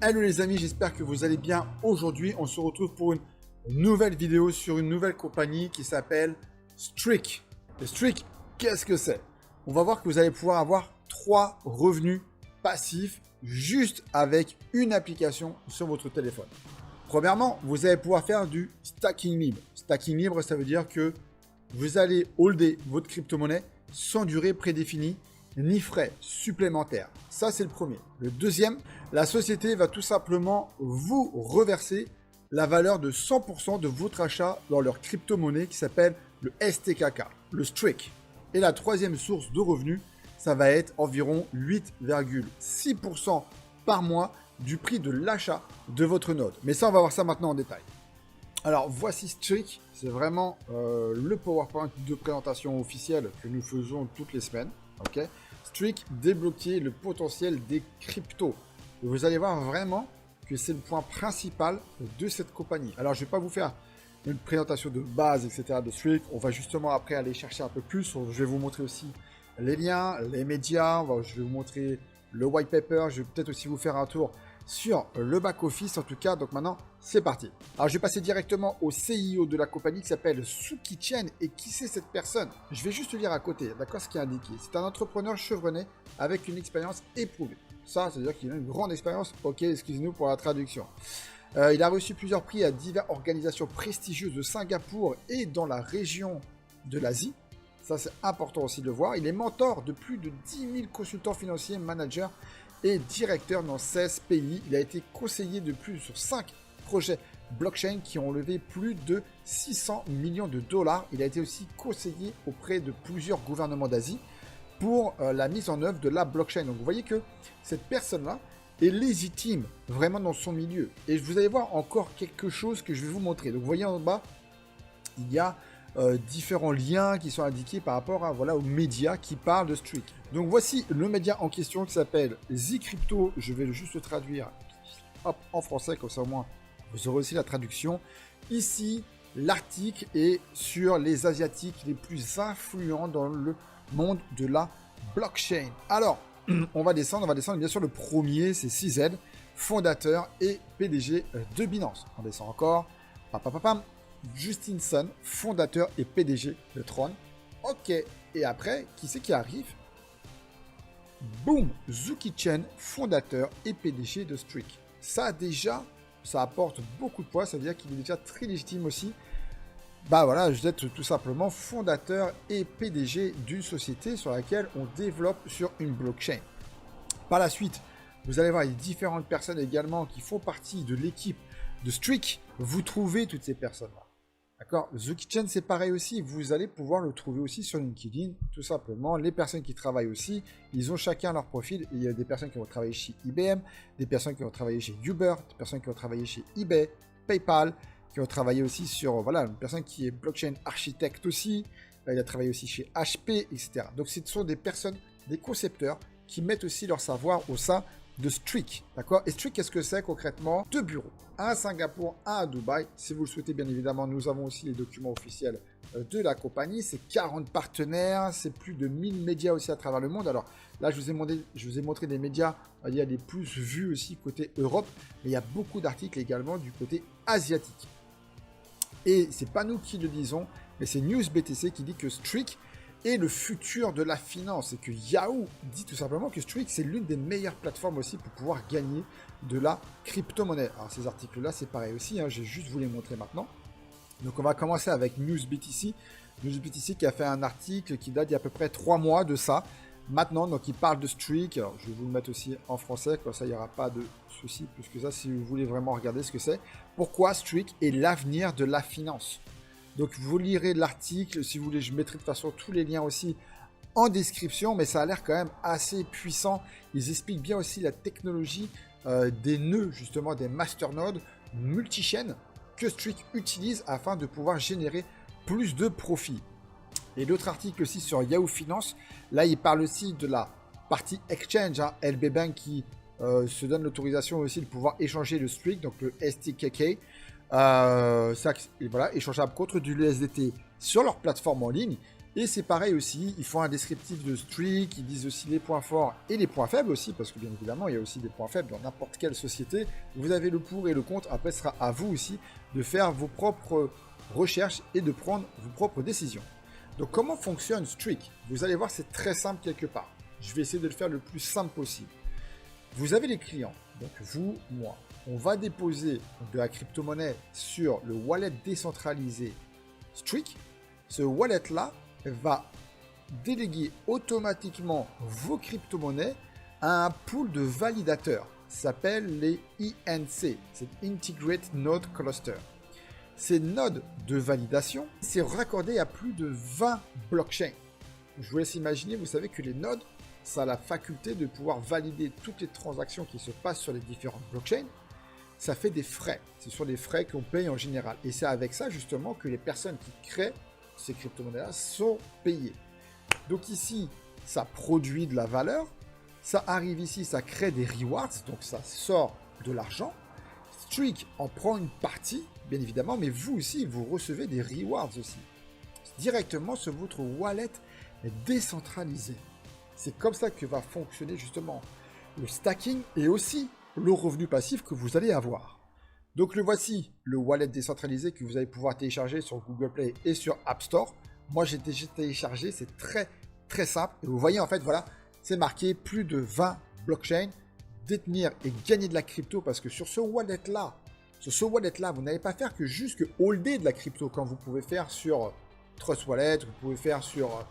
Hello les amis, j'espère que vous allez bien. Aujourd'hui, on se retrouve pour une nouvelle vidéo sur une nouvelle compagnie qui s'appelle Streak. Et Streak, qu'est-ce que c'est? On va voir que vous allez pouvoir avoir 3 revenus passifs juste avec une application sur votre téléphone. Premièrement, vous allez pouvoir faire du stacking libre. Stacking libre, ça veut dire que vous allez holder votre crypto-monnaie sans durée prédéfinie ni frais supplémentaires. Ça, c'est le premier. Le deuxième, la société va tout simplement vous reverser la valeur de 100% de votre achat dans leur crypto-monnaie qui s'appelle le STKK, le Streak. Et la troisième source de revenus, ça va être environ 8,6% par mois du prix de l'achat de votre node. Mais ça, on va voir ça maintenant en détail. Alors, voici Streak. C'est vraiment le PowerPoint de présentation officielle que nous faisons toutes les semaines. Ok, Streak, débloquer le potentiel des cryptos. Et vous allez voir vraiment que c'est le point principal de cette compagnie. Alors, je ne vais pas vous faire une présentation de base, etc. de Streak. On va justement après aller chercher un peu plus. Je vais vous montrer aussi les liens, les médias. Je vais vous montrer le white paper. Je vais peut-être aussi vous faire un tour sur le back-office en tout cas. Donc maintenant, c'est parti. Alors, je vais passer directement au CIO de la compagnie qui s'appelle Sookie Chen. Et qui c'est cette personne? Je vais juste lire à côté, d'accord, ce qui est indiqué. C'est un entrepreneur chevronné avec une expérience éprouvée. Ça, c'est-à-dire qu'il a une grande expérience. Ok, excusez-nous pour la traduction. Il a reçu plusieurs prix à diverses organisations prestigieuses de Singapour et dans la région de l'Asie. Ça, c'est important aussi de le voir. Il est mentor de plus de 10 000 consultants financiers, managers et directeur dans 16 pays. Il a été conseiller de plus sur 5 projets blockchain qui ont levé plus de 600 millions de dollars. Il a été aussi conseiller auprès de plusieurs gouvernements d'Asie pour la mise en œuvre de la blockchain. Donc vous voyez que cette personne-là est légitime vraiment dans son milieu. Et vous allez voir encore quelque chose que je vais vous montrer. Donc vous voyez en bas, il y a différents liens qui sont indiqués par rapport à, voilà, aux médias qui parlent de Streak. Donc voici le média en question qui s'appelle ZCrypto. Je vais juste le traduire hop, en français, comme ça au moins vous aurez aussi la traduction. Ici, l'article est sur les Asiatiques les plus influents dans le monde de la blockchain. Alors, on va descendre bien sûr le premier, c'est CZ, fondateur et PDG de Binance. On descend encore, Justin Sun, fondateur et PDG de Tron. Ok, et après, qui c'est qui arrive? Boom, Sookie Chen, fondateur et PDG de Streak. Ça déjà, ça apporte beaucoup de poids, ça veut dire qu'il est déjà très légitime aussi. Bah voilà, je vais être tout simplement fondateur et PDG d'une société sur laquelle on développe sur une blockchain. Par la suite, vous allez voir, il y a différentes personnes également qui font partie de l'équipe de Streak. Vous trouvez toutes ces personnes-là. D'accord, Sookie Chen, c'est pareil aussi. Vous allez pouvoir le trouver aussi sur LinkedIn, tout simplement. Les personnes qui travaillent aussi, ils ont chacun leur profil. Il y a des personnes qui vont travailler chez IBM, des personnes qui vont travailler chez Uber, des personnes qui vont travailler chez eBay, PayPal, qui ont travaillé aussi sur, voilà, une personne qui est blockchain architecte aussi. Il a travaillé aussi chez HP, etc. Donc, ce sont des personnes, des concepteurs qui mettent aussi leur savoir au sein de Streak, d'accord? Et Streak, qu'est-ce que c'est concrètement? 2 bureaux, un à Singapour, un à Dubaï. Si vous le souhaitez, bien évidemment, nous avons aussi les documents officiels de la compagnie. C'est 40 partenaires, c'est plus de 1000 médias aussi à travers le monde. Alors là, je vous ai montré des médias, il y a des plus vus aussi côté Europe, mais il y a beaucoup d'articles également du côté asiatique. Et c'est pas nous qui le disons, mais c'est NewsBTC qui dit que Streak est le futur de la finance et que Yahoo dit tout simplement que Streak c'est l'une des meilleures plateformes aussi pour pouvoir gagner de la crypto-monnaie. Alors ces articles-là, c'est pareil aussi, hein, je vais juste vous les montrer maintenant. Donc on va commencer avec NewsBTC. NewsBTC qui a fait un article qui date d'il y a à peu près 3 mois de ça. Maintenant, donc il parle de Streak. Alors, je vais vous le mettre aussi en français, comme ça il n'y aura pas de souci plus que ça si vous voulez vraiment regarder ce que c'est. Pourquoi Streak est l'avenir de la finance? Donc vous lirez l'article, si vous voulez, je mettrai de toute façon tous les liens aussi en description, mais ça a l'air quand même assez puissant. Ils expliquent bien aussi la technologie des nœuds, justement des masternodes multi-chaînes que Streak utilise afin de pouvoir générer plus de profits. Et l'autre article aussi sur Yahoo Finance, là il parle aussi de la partie exchange, hein, LB Bank qui se donne l'autorisation aussi de pouvoir échanger le Streak, donc le STKK. Ça, voilà, échangeable contre du USDT sur leur plateforme en ligne. Et c'est pareil aussi, ils font un descriptif de Streak, ils disent aussi les points forts et les points faibles aussi, parce que bien évidemment, il y a aussi des points faibles dans n'importe quelle société. Vous avez le pour et le contre, après ce sera à vous aussi de faire vos propres recherches et de prendre vos propres décisions. Donc comment fonctionne Streak? Vous allez voir, c'est très simple quelque part. Je vais essayer de le faire le plus simple possible. Vous avez les clients, donc vous, moi. On va déposer de la crypto-monnaie sur le wallet décentralisé Streak. Ce wallet-là va déléguer automatiquement vos crypto-monnaies à un pool de validateurs. Ça s'appelle les INC, c'est Integrated Node Cluster. Ces nodes de validation, c'est raccordé à plus de 20 blockchains. Je vous laisse imaginer, vous savez que les nodes, ça a la faculté de pouvoir valider toutes les transactions qui se passent sur les différentes blockchains. Ça fait des frais. Ce sont des frais qu'on paye en général. Et c'est avec ça justement que les personnes qui créent ces crypto-monnaies-là sont payées. Donc ici, ça produit de la valeur. Ça arrive ici, ça crée des rewards. Donc ça sort de l'argent. Streak en prend une partie, bien évidemment. Mais vous aussi, vous recevez des rewards aussi. Directement sur votre wallet décentralisé. C'est comme ça que va fonctionner justement le stacking et aussi le revenu passif que vous allez avoir. Donc le voici, le wallet décentralisé que vous allez pouvoir télécharger sur Google Play et sur App Store. Moi j'ai déjà téléchargé, c'est très simple. Et vous voyez en fait, voilà, c'est marqué plus de 20 blockchains, détenir et gagner de la crypto parce que sur ce wallet-là, vous n'allez pas faire que juste que holder de la crypto comme vous pouvez faire sur Trust Wallet, vous pouvez faire sur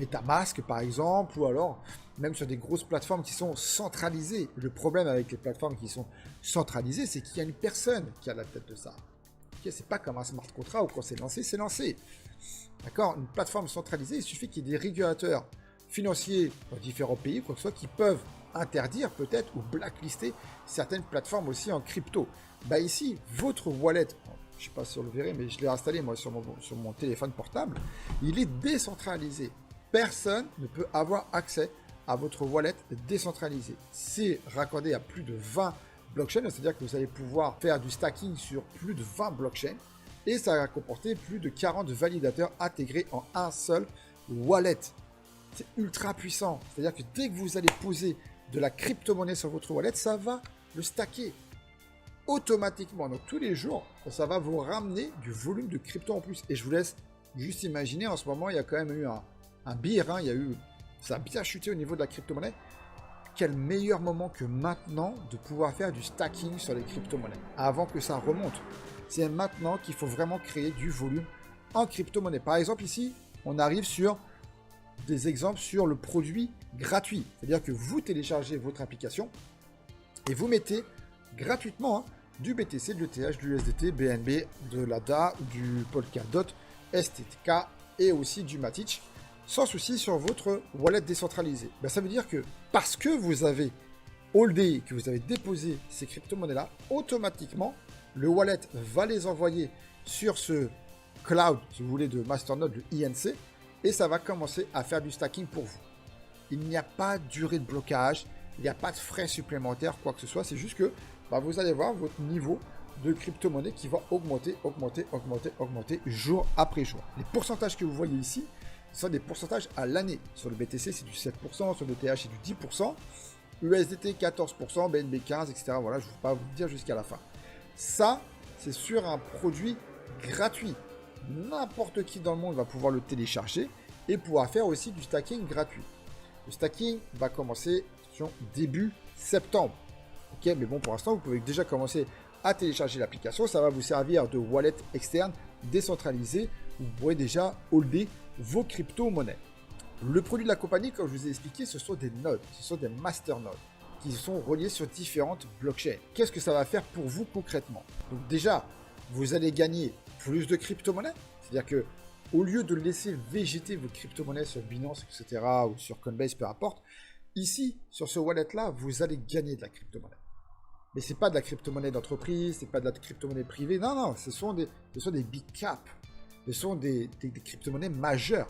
MetaMask par exemple, ou alors même sur des grosses plateformes qui sont centralisées. Le problème avec les plateformes qui sont centralisées, c'est qu'il y a une personne qui a la tête de ça. Okay, c'est pas comme un smart contract où quand c'est lancé, c'est lancé. D'accord? Une plateforme centralisée, il suffit qu'il y ait des régulateurs financiers dans différents pays, quoi que ce soit, qui peuvent interdire peut-être ou blacklister certaines plateformes aussi en crypto. Bah ici, votre wallet, je ne sais pas si vous le verrez, mais je l'ai installé moi sur mon téléphone portable, il est décentralisé. Personne ne peut avoir accès à votre wallet décentralisé. C'est raccordé à plus de 20 blockchains, c'est-à-dire que vous allez pouvoir faire du stacking sur plus de 20 blockchains et ça va comporter plus de 40 validateurs intégrés en un seul wallet. C'est ultra puissant, c'est-à-dire que dès que vous allez poser de la crypto-monnaie sur votre wallet, ça va le stacker automatiquement. Donc tous les jours, ça va vous ramener du volume de crypto en plus. Et je vous laisse juste imaginer, en ce moment, il y a quand même eu un bear, hein, ça a bien chuté au niveau de la crypto-monnaie. Quel meilleur moment que maintenant de pouvoir faire du stacking sur les crypto-monnaies avant que ça remonte. C'est maintenant qu'il faut vraiment créer du volume en crypto-monnaie. Par exemple, ici, on arrive sur des exemples sur le produit gratuit. C'est-à-dire que vous téléchargez votre application et vous mettez gratuitement du BTC, de l'ETH, du USDT, BNB, de l'ADA, du Polkadot, STK et aussi du Matic, sans souci sur votre wallet décentralisé. Ben, ça veut dire que parce que vous avez holdé, que vous avez déposé ces crypto-monnaies-là, automatiquement, le wallet va les envoyer sur ce cloud, si vous voulez, de Masternode, le INC, et ça va commencer à faire du stacking pour vous. Il n'y a pas de durée de blocage, il n'y a pas de frais supplémentaires, quoi que ce soit, c'est juste que vous allez voir votre niveau de crypto-monnaie qui va augmenter jour après jour. Les pourcentages que vous voyez ici, ce sont des pourcentages à l'année. Sur le BTC, c'est du 7%, sur le TH, c'est du 10%, USDT 14%, BNB 15%, etc. Voilà, je ne vais pas vous le dire jusqu'à la fin. Ça, c'est sur un produit gratuit. N'importe qui dans le monde va pouvoir le télécharger et pouvoir faire aussi du stacking gratuit. Le stacking va commencer début septembre. Ok, mais bon, pour l'instant, vous pouvez déjà commencer à télécharger l'application. Ça va vous servir de wallet externe décentralisé. Vous pourrez déjà holder vos crypto-monnaies. Le produit de la compagnie, comme je vous ai expliqué, ce sont des nodes, ce sont des masternodes qui sont reliés sur différentes blockchains. Qu'est-ce que ça va faire pour vous concrètement? Donc déjà, vous allez gagner plus de crypto-monnaies. C'est-à-dire que au lieu de laisser végéter vos crypto-monnaies sur Binance, etc., ou sur Coinbase, peu importe, ici, sur ce wallet-là, vous allez gagner de la crypto-monnaie. Mais ce n'est pas de la crypto-monnaie d'entreprise, ce n'est pas de la crypto-monnaie privée. Non, non, ce sont des big caps. Ce sont des crypto-monnaies majeures.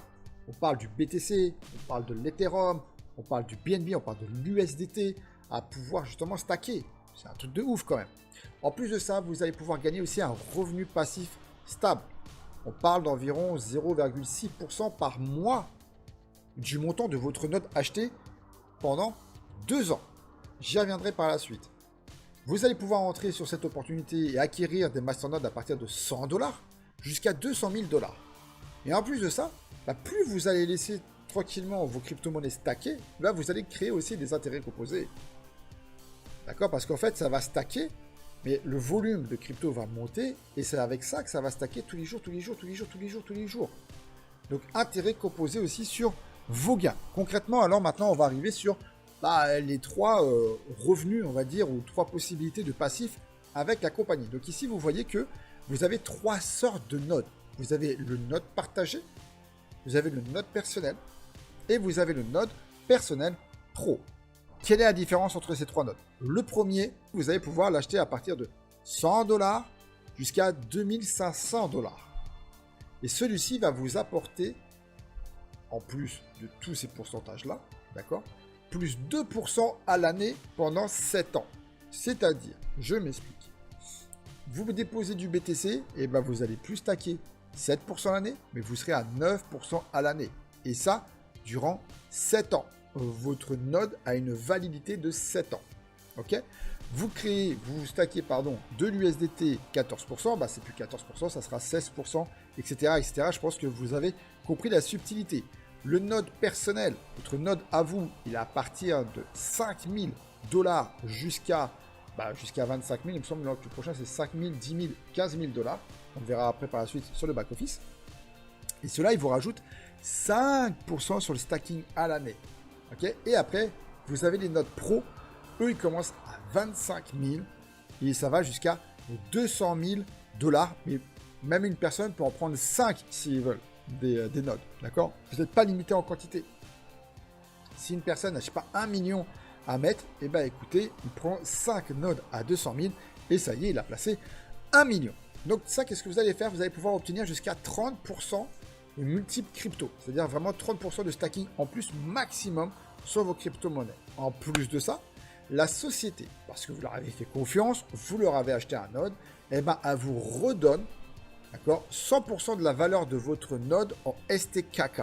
On parle du BTC, on parle de l'Ethereum, on parle du BNB, on parle de l'USDT, à pouvoir justement stacker. C'est un truc de ouf quand même. En plus de ça, vous allez pouvoir gagner aussi un revenu passif stable. On parle d'environ 0,6% par mois du montant de votre node acheté pendant 2 ans. J'y reviendrai par la suite. Vous allez pouvoir entrer sur cette opportunité et acquérir des masternodes à partir de 100 $ jusqu'à 200 000 $. Et en plus de ça, plus vous allez laisser tranquillement vos crypto-monnaies stacker, vous allez créer aussi des intérêts composés. D'accord? Parce qu'en fait, ça va stacker, mais le volume de crypto va monter, et c'est avec ça que ça va stacker tous les jours, tous les jours, tous les jours, tous les jours, tous les jours. Donc, intérêts composés aussi sur vos gains. Concrètement, alors maintenant, on va arriver sur les 3 revenus, on va dire, ou 3 possibilités de passifs avec la compagnie. Donc ici, vous voyez que vous avez 3 sortes de nodes. Vous avez le node partagé, vous avez le node personnel, et vous avez le node personnel pro. Quelle est la différence entre ces 3 nodes? Le premier, vous allez pouvoir l'acheter à partir de 100 $ jusqu'à 2500 $. Et celui-ci va vous apporter, en plus de tous ces pourcentages-là, d'accord, plus 2% à l'année pendant 7 ans. C'est-à-dire, je m'explique. Vous déposez du BTC, et vous allez plus stacker 7% à l'année, mais vous serez à 9% à l'année. Et ça, durant 7 ans. Votre node a une validité de 7 ans. Ok? Vous stackez de l'USDT 14%, c'est plus 14%, ça sera 16%, etc., etc. Je pense que vous avez compris la subtilité. Le node personnel, votre node à vous, il est à partir de 5 000 $ jusqu'à 25 000. Il me semble que le plus prochain, c'est 5 000, 10 000, 15 000 $. On verra après par la suite sur le back-office. Et cela, il vous rajoute 5% sur le stacking à l'année. Okay? Et après, vous avez les nodes pro. Eux, ils commencent à 25 000 et ça va jusqu'à 200 000 $. Mais même une personne peut en prendre 5 s'ils veulent des nodes. D'accord? Vous n'êtes pas limité en quantité. Si une personne n'a pas 1 million à mettre, écoutez, il prend 5 nodes à 200 000 et ça y est, il a placé 1 million. Donc ça, qu'est-ce que vous allez faire? Vous allez pouvoir obtenir jusqu'à 30% de multiples crypto. C'est-à-dire vraiment 30% de stacking en plus maximum sur vos crypto-monnaies. En plus de ça, la société, parce que vous leur avez fait confiance, vous leur avez acheté un node, elle vous redonne, d'accord, 100% de la valeur de votre node en STKK.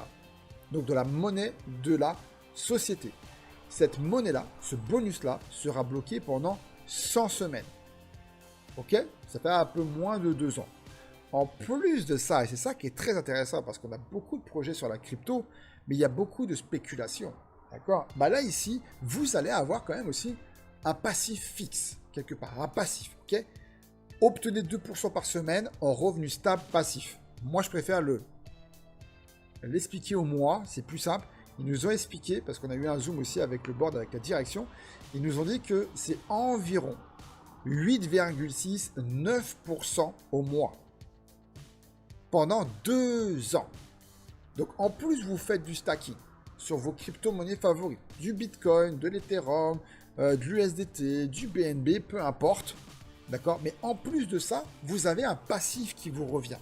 Donc de la monnaie de la société. Cette monnaie-là, ce bonus-là, sera bloqué pendant 100 semaines. Ok? Ça fait un peu moins de 2 ans. En plus de ça, et c'est ça qui est très intéressant parce qu'on a beaucoup de projets sur la crypto, mais il y a beaucoup de spéculation. D'accord? Là, ici, vous allez avoir quand même aussi un passif fixe, quelque part, un passif. Ok? Obtenez 2% par semaine en revenu stable passif. Moi, je préfère l'expliquer au mois, c'est plus simple. Ils nous ont expliqué, parce qu'on a eu un zoom aussi avec le board, avec la direction, ils nous ont dit que c'est environ 8,6-9% au mois pendant 2 ans. Donc en plus vous faites du stacking sur vos crypto-monnaies favorites, du Bitcoin, de l'Ethereum, de l'USDT, du BNB, peu importe, d'accord? Mais en plus de ça, vous avez un passif qui vous revient.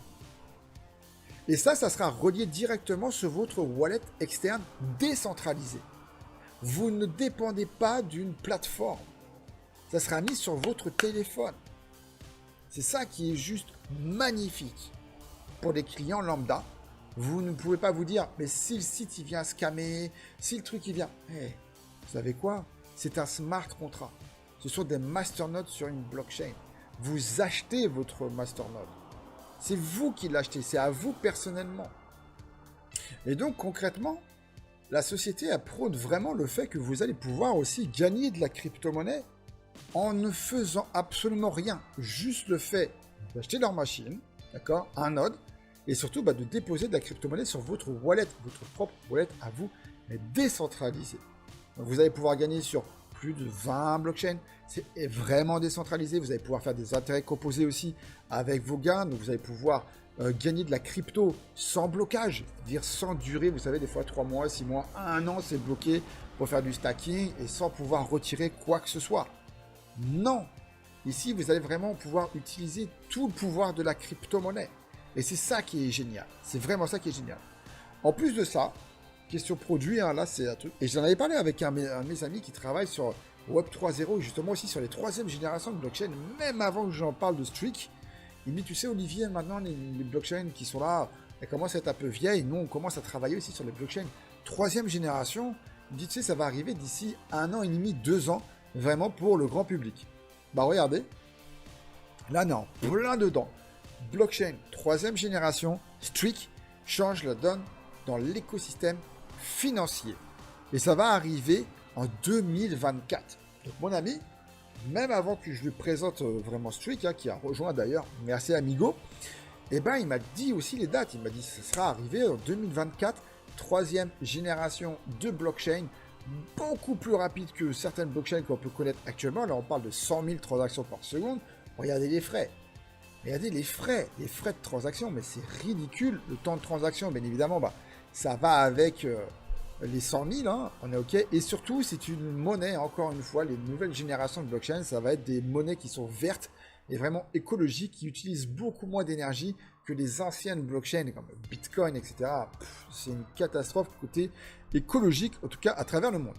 Et ça sera relié directement sur votre wallet externe décentralisé. Vous ne dépendez pas d'une plateforme. Ça sera mis sur votre téléphone. C'est ça qui est juste magnifique. Pour les clients lambda, vous ne pouvez pas vous dire, mais si le site il vient scammer, si le truc il vient... vous savez quoi? C'est un smart contract. Ce sont des masternodes sur une blockchain. Vous achetez votre masternode. C'est vous qui l'achetez, c'est à vous personnellement. Et donc concrètement, la société prône vraiment le fait que vous allez pouvoir aussi gagner de la crypto-monnaie en ne faisant absolument rien. Juste le fait d'acheter leur machine, d'accord, un node, et surtout de déposer de la crypto-monnaie sur votre wallet, votre propre wallet à vous, mais décentralisé. Donc vous allez pouvoir gagner sur plus de 20 blockchains. C'est vraiment décentralisé. Vous allez pouvoir faire des intérêts composés aussi avec vos gains. Donc vous allez pouvoir gagner de la crypto sans blocage, c'est-à-dire sans durée. Vous savez, des fois 3 mois, 6 mois, 1 an, c'est bloqué pour faire du stacking et sans pouvoir retirer quoi que ce soit. Non. Ici, vous allez vraiment pouvoir utiliser tout le pouvoir de la crypto-monnaie. Et c'est ça qui est génial. C'est vraiment ça qui est génial. En plus de ça, question produit, là c'est un truc. Et j'en avais parlé avec un de mes amis qui travaille sur Web 3.0, justement aussi sur les 3e générations de blockchain, même avant que j'en parle de Streak. Il me dit, tu sais, Olivier, maintenant, les blockchains qui sont là, elles commencent à être un peu vieilles. Nous, on commence à travailler aussi sur les blockchains 3e génération. Il me dit, tu sais, ça va arriver d'ici 1 an et demi, 2 ans, vraiment pour le grand public. Bah, regardez. Là, non, plein dedans. Blockchain 3e génération, Streak, change la donne dans l'écosystème financier. Et ça va arriver en 2024. Donc, mon ami, même avant que je lui présente vraiment Streak, qui a rejoint d'ailleurs, merci Amigo, et ben il m'a dit aussi les dates. Il m'a dit que ça sera arrivé en 2024, 3e génération de blockchain, beaucoup plus rapide que certaines blockchains qu'on peut connaître actuellement. Là, on parle de 100 000 transactions par seconde. Regardez les frais. Regardez les frais de transaction, mais c'est ridicule. Le temps de transaction, bien évidemment, bah, ça va avec les 100 000, hein, on est OK. Et surtout, c'est une monnaie, encore une fois, les nouvelles générations de blockchain, ça va être des monnaies qui sont vertes et vraiment écologiques, qui utilisent beaucoup moins d'énergie que les anciennes blockchains comme Bitcoin, etc. C'est une catastrophe côté écologique, en tout cas à travers le monde.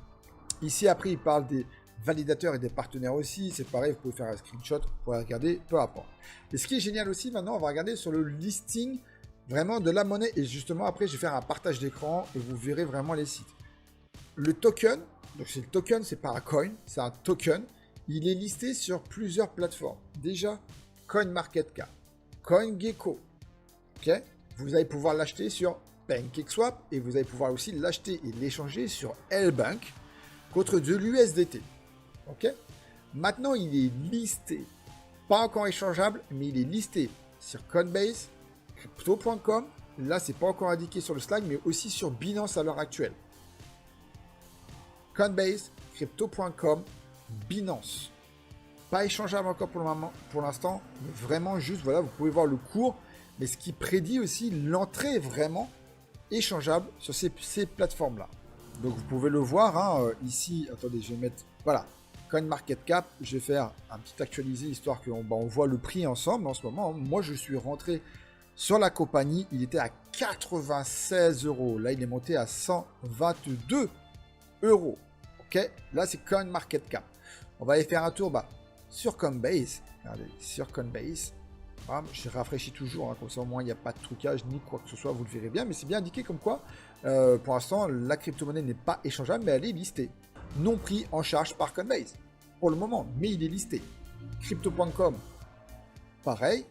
Ici, après, il parle des validateurs et des partenaires aussi. C'est pareil, vous pouvez faire un screenshot, vous pouvez regarder, peu importe. Et ce qui est génial aussi, maintenant, on va regarder sur le listing vraiment de la monnaie. Et justement, après, je vais faire un partage d'écran et vous verrez vraiment les sites. Le token, donc c'est le token, c'est pas un coin, c'est un token. Il est listé sur plusieurs plateformes. Déjà, CoinMarketCap, CoinGecko. Ok, vous allez pouvoir l'acheter sur PancakeSwap et vous allez pouvoir aussi l'acheter et l'échanger sur L-Bank contre de l'USDT. Ok, maintenant il est listé, pas encore échangeable, mais il est listé sur Coinbase, Crypto.com. Là, c'est pas encore indiqué sur le Slack, mais aussi sur Binance à l'heure actuelle. Coinbase, Crypto.com, Binance. Pas échangeable encore pour le moment, pour l'instant, mais vraiment juste, voilà, vous pouvez voir le cours, mais ce qui prédit aussi l'entrée vraiment échangeable sur ces plateformes-là. Donc vous pouvez le voir, hein, ici, attendez, je vais mettre, voilà, CoinMarketCap, je vais faire un petit actualisé, histoire qu'on on voit le prix ensemble en ce moment. Moi, je suis rentré sur la compagnie, il était à 96 €. Là, il est monté à 122 €. Ok, là, c'est CoinMarketCap. On va aller faire un tour sur Coinbase. Regardez, sur Coinbase. Je rafraîchis toujours, hein, comme ça au moins il n'y a pas de trucage ni quoi que ce soit, vous le verrez bien. Mais c'est bien indiqué comme quoi, pour l'instant, la crypto-monnaie n'est pas échangeable, mais elle est listée. Non pris en charge par Coinbase, pour le moment, mais il est listé. Crypto.com, pareil.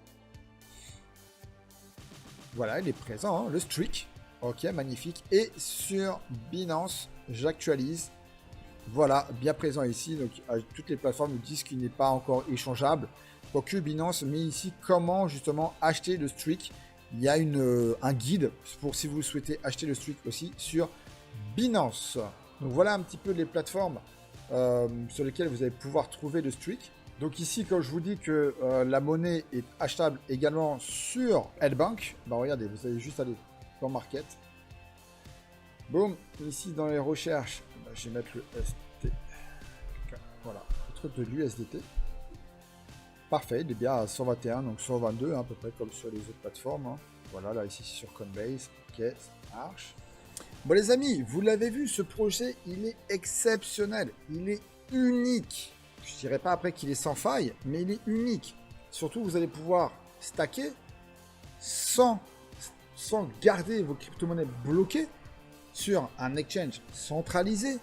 Voilà, il est présent, hein, le streak. Ok, magnifique. Et sur Binance, j'actualise. Voilà, bien présent ici. Donc, toutes les plateformes nous disent qu'il n'est pas encore échangeable. Quoique Binance met ici comment justement acheter le streak. Il y a un guide pour si vous souhaitez acheter le streak aussi sur Binance. Donc voilà un petit peu les plateformes sur lesquelles vous allez pouvoir trouver le streak. Donc ici, quand je vous dis que la monnaie est achetable également sur L-Bank, regardez, vous allez juste aller dans Market. Boum, ici dans les recherches, je vais mettre le ST. Voilà, le truc de l'USDT. Parfait, il est bien à 121, donc 122, hein, à peu près comme sur les autres plateformes. Hein. Voilà, là ici sur Coinbase, ok, ça marche. Bon les amis, vous l'avez vu, ce projet, il est exceptionnel, il est unique. Je ne dirais pas après qu'il est sans faille, mais il est unique. Surtout, vous allez pouvoir stacker sans garder vos crypto-monnaies bloquées sur un exchange centralisé,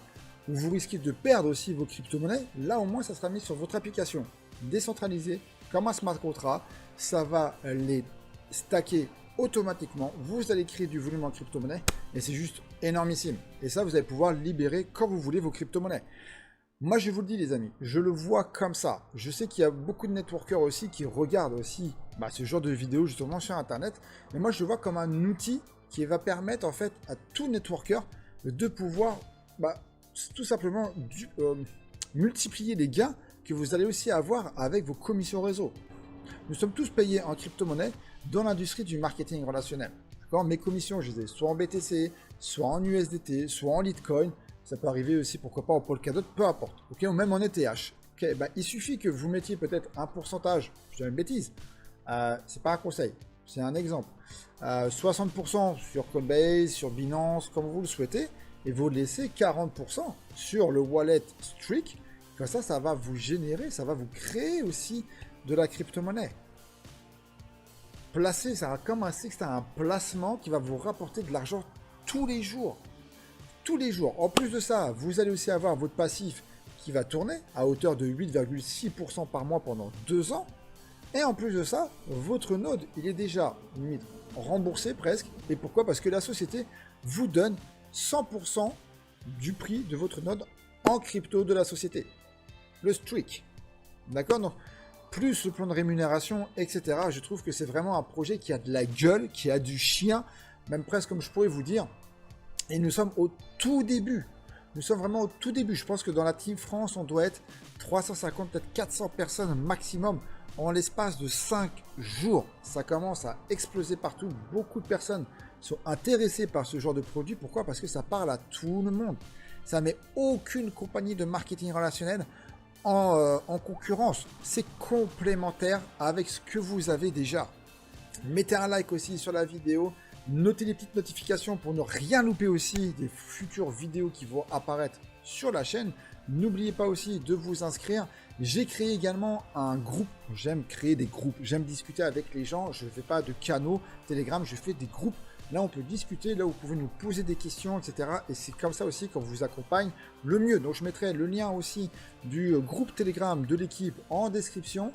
où vous risquez de perdre aussi vos crypto-monnaies. Là, au moins, ça sera mis sur votre application décentralisée, comme un smart contract. Ça va les stacker automatiquement. Vous allez créer du volume en crypto-monnaie, et c'est juste énormissime. Et ça, vous allez pouvoir libérer quand vous voulez vos crypto-monnaies. Moi, je vous le dis, les amis, je le vois comme ça. Je sais qu'il y a beaucoup de networkers aussi qui regardent aussi ce genre de vidéos justement sur Internet. Mais moi, je le vois comme un outil qui va permettre en fait à tout networker de pouvoir tout simplement multiplier les gains que vous allez aussi avoir avec vos commissions réseau. Nous sommes tous payés en crypto-monnaie dans l'industrie du marketing relationnel. Mes commissions, je les ai soit en BTC, soit en USDT, soit en Litecoin. Ça peut arriver aussi, pourquoi pas, en Polkadot, peu importe. Ok, ou même en ETH. Ok, il suffit que vous mettiez peut-être un pourcentage, je dis une bêtise, c'est pas un conseil, c'est un exemple. 60% sur Coinbase, sur Binance, comme vous le souhaitez, et vous laissez 40% sur le wallet Streak. Comme ça va vous générer, ça va vous créer aussi de la crypto-monnaie. placer, ça va comme un c'est un placement qui va vous rapporter de l'argent tous les jours. Tous les jours. En plus de ça, vous allez aussi avoir votre passif qui va tourner à hauteur de 8,6% par mois pendant 2 ans. Et en plus de ça, votre node, il est déjà limite remboursé presque. Et pourquoi? Parce que la société vous donne 100% du prix de votre node en crypto de la société. Le Streak. D'accord? Donc, plus le plan de rémunération, etc. Je trouve que c'est vraiment un projet qui a de la gueule, qui a du chien, même presque comme je pourrais vous dire. Et nous sommes au tout début. Nous sommes vraiment au tout début. Je pense que dans la Team France, on doit être 350, peut-être 400 personnes maximum en l'espace de 5 jours. Ça commence à exploser partout. Beaucoup de personnes sont intéressées par ce genre de produit. Pourquoi? Parce que ça parle à tout le monde. Ça ne met aucune compagnie de marketing relationnel en concurrence. C'est complémentaire avec ce que vous avez déjà. Mettez un like aussi sur la vidéo. Notez les petites notifications pour ne rien louper aussi des futures vidéos qui vont apparaître sur la chaîne. N'oubliez pas aussi de vous inscrire. J'ai créé également un groupe. J'aime créer des groupes. J'aime discuter avec les gens. Je ne fais pas de canaux Telegram. Je fais des groupes. Là, on peut discuter. Là, vous pouvez nous poser des questions, etc. Et c'est comme ça aussi qu'on vous accompagne le mieux. Donc, je mettrai le lien aussi du groupe Telegram de l'équipe en description.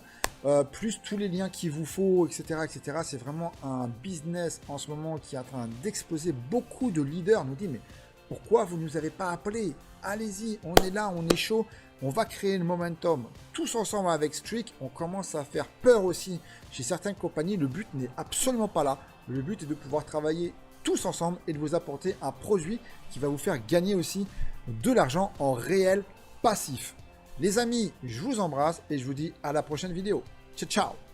Plus tous les liens qu'il vous faut, etc. etc. C'est vraiment un business en ce moment qui est en train d'exploser. Beaucoup de leaders nous disent, mais pourquoi vous ne nous avez pas appelés? Allez-y, on est là, on est chaud. On va créer le momentum tous ensemble avec Streak. On commence à faire peur aussi chez certaines compagnies. Le but n'est absolument pas là. Le but est de pouvoir travailler tous ensemble et de vous apporter un produit qui va vous faire gagner aussi de l'argent en réel passif. Les amis, je vous embrasse et je vous dis à la prochaine vidéo. Ciao, ciao!